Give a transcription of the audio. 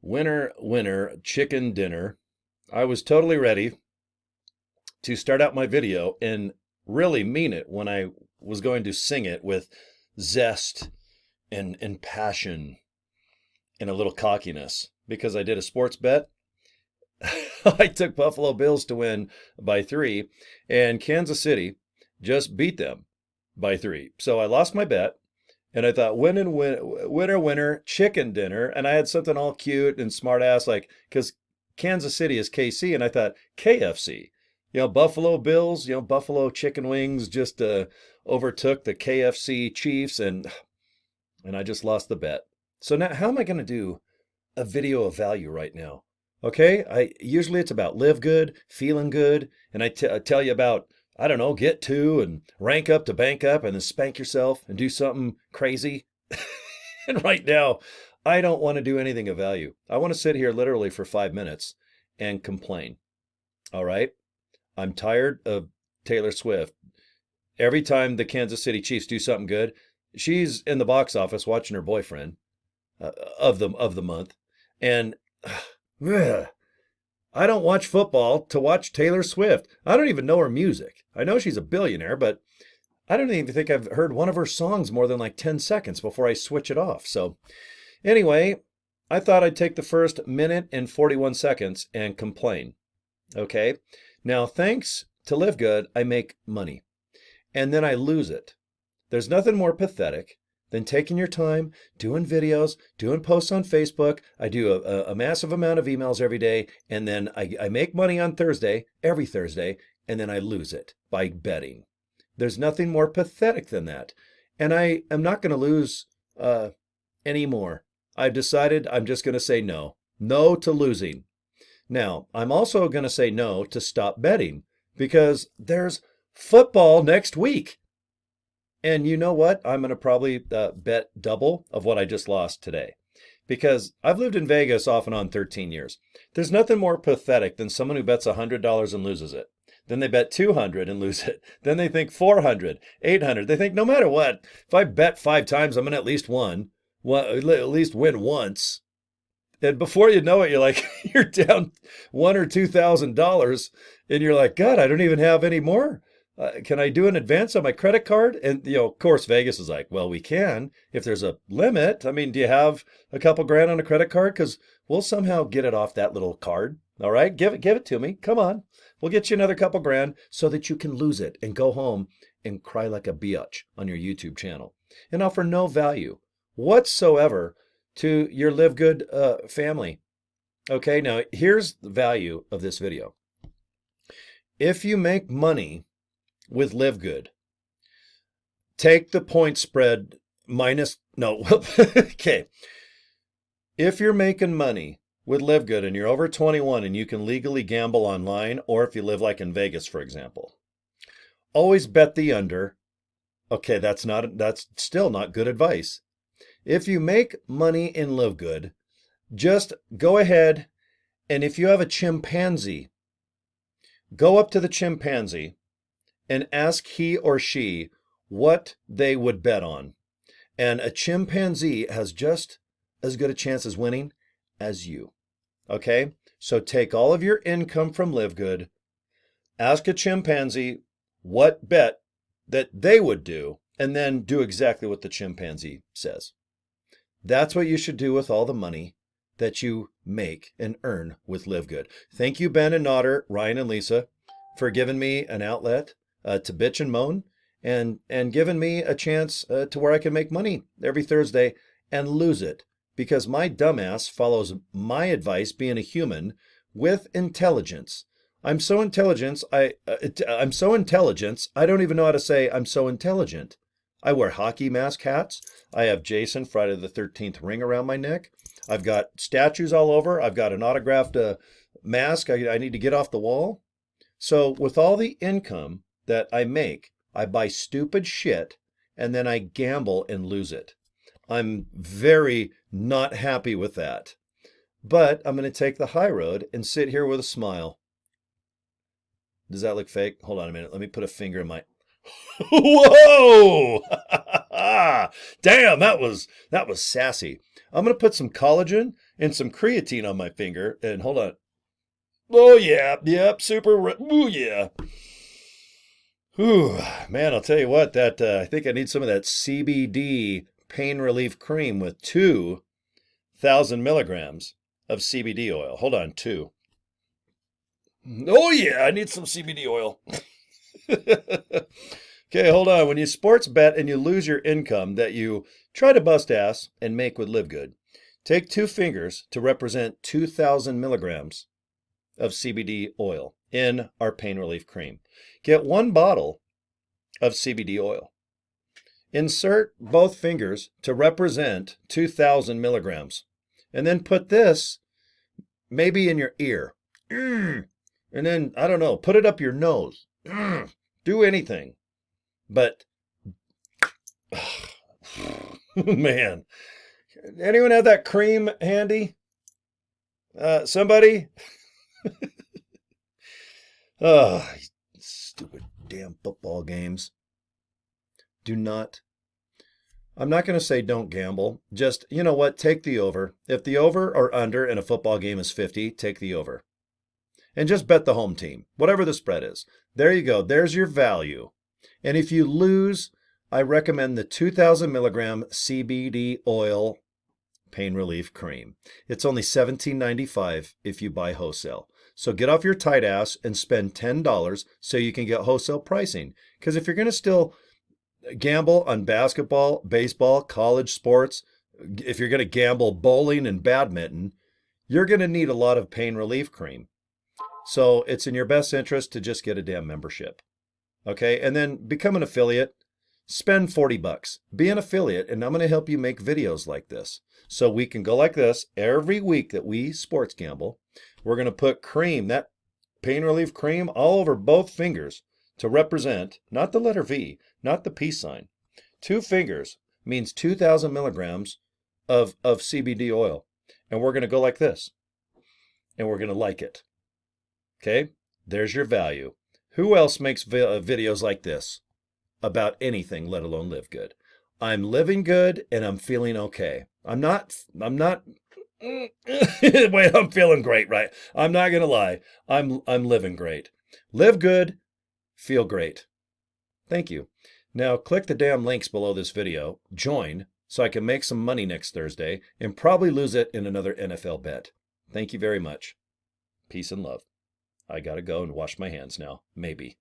Winner, winner, chicken dinner. I was totally ready to start out my video and really mean it when I was going to sing it with zest and passion and a little cockiness because I did a sports bet. I took Buffalo Bills to win by 3, and Kansas City just beat them by 3. So I lost my bet, and I thought, winner, winner, chicken dinner. And I had something all cute and smart ass, like, because Kansas City is KC, and I thought KFC. Buffalo Bills, Buffalo chicken wings just overtook the KFC Chiefs, and I just lost the bet. So now, how am I going to do a video of value right now? Okay, usually it's about live good, feeling good, and I tell you about, I don't know, get to and rank up to bank up and then spank yourself and do something crazy. And right now, I don't want to do anything of value. I want to sit here literally for 5 minutes and complain. All right? I'm tired of Taylor Swift. Every time the Kansas City Chiefs do something good, she's in the box office watching her boyfriend of the month. And ugh, I don't watch football to watch Taylor Swift. I don't even know her music. I know she's a billionaire, but I don't even think I've heard one of her songs more than like 10 seconds before I switch it off. So anyway, I thought I'd take the first minute and 41 seconds and complain. Okay? Now, thanks to Live Good, I make money. And then I lose it. There's nothing more pathetic than taking your time, doing videos, doing posts on Facebook. I do a massive amount of emails every day, and then I make money on Thursday, every Thursday, and then I lose it by betting. There's nothing more pathetic than that. And I am not going to lose anymore. I've decided I'm just going to say no. No to losing. Now, I'm also going to say no to stop betting because there's football next week. And you know what? I'm going to probably bet double of what I just lost today because I've lived in Vegas off and on 13 years. There's nothing more pathetic than someone who bets $100 and loses it. Then they bet 200 and lose it. Then they think 400, 800. They think no matter what, if I bet 5 times, I'm going to at least win once. And before you know it, you're like, you're down $1,000 or $2,000, and you're like, God, I don't even have any more. Can I do an advance on my credit card? And of course, Vegas is like, well, we can if there's a limit. I mean, do you have a couple grand on a credit card? Because we'll somehow get it off that little card. All right, give it to me. Come on, we'll get you another couple grand so that you can lose it and go home and cry like a biatch on your YouTube channel and offer no value whatsoever to your Live Good family. Okay, now here's the value of this video. If you make money with Live Good, take the point spread okay. If you're making money with Live Good and you're over 21 and you can legally gamble online, or if you live like in Vegas, for example, always bet the under. Okay, that's still not good advice. If you make money in Live Good, just go ahead, and if you have a chimpanzee, go up to the chimpanzee and ask he or she what they would bet on. And a chimpanzee has just as good a chance as winning as you. Okay? So take all of your income from Live Good, ask a chimpanzee what bet that they would do, and then do exactly what the chimpanzee says. That's what you should do with all the money that you make and earn with Live Good. Thank you, Ben and Nauder, Ryan and Lisa, for giving me an outlet to bitch and moan and giving me a chance to where I can make money every Thursday and lose it because my dumbass follows my advice, being a human, with intelligence. I'm so intelligent, I don't even know how to say I'm so intelligent. I wear hockey mask hats. I have Jason Friday the 13th ring around my neck. I've got statues all over. I've got an autographed mask I need to get off the wall. So with all the income that I make, I buy stupid shit and then I gamble and lose it. I'm very not happy with that. But I'm going to take the high road and sit here with a smile. Does that look fake? Hold on a minute. Let me put a finger in my... Whoa! Damn, that was sassy. I'm gonna put some collagen and some creatine on my finger, and hold on. Oh yeah, yep, ooh yeah. Whew, man, I'll tell you what, that I think I need some of that CBD pain relief cream with 2,000 milligrams of CBD oil. Hold on, 2. Oh yeah, I need some CBD oil. Okay, hold on. When you sports bet and you lose your income that you try to bust ass and make with LiveGood, take 2 fingers to represent 2,000 milligrams of CBD oil in our pain relief cream. Get 1 bottle of CBD oil. Insert both fingers to represent 2,000 milligrams. And then put this maybe in your ear. And then, I don't know, put it up your nose. Do anything. But, man, anyone have that cream handy? Somebody? Oh, stupid damn football games. I'm not going to say don't gamble. Just, you know what? Take the over. If the over or under in a football game is 50, take the over. And just bet the home team, whatever the spread is. There you go. There's your value. And if you lose, I recommend the 2,000 milligram CBD oil pain relief cream. It's only $17.95 if you buy wholesale. So get off your tight ass and spend $10 so you can get wholesale pricing. Because if you're going to still gamble on basketball, baseball, college sports, if you're going to gamble bowling and badminton, you're going to need a lot of pain relief cream. So it's in your best interest to just get a damn membership. Okay, and then become an affiliate. Spend $40. Be an affiliate, and I'm going to help you make videos like this. So we can go like this every week that we sports gamble. We're going to put cream, that pain relief cream, all over both fingers to represent, not the letter V, not the peace sign. 2 fingers means 2,000 milligrams of CBD oil. And we're going to go like this. And we're going to like it. Okay, there's your value. Who else makes videos like this about anything, let alone live good? I'm living good and I'm feeling okay. I'm not, wait, I'm feeling great, right? I'm not going to lie. I'm living great. Live good, feel great. Thank you. Now click the damn links below this video, join, so I can make some money next Thursday and probably lose it in another NFL bet. Thank you very much. Peace and love. I gotta go and wash my hands now. Maybe.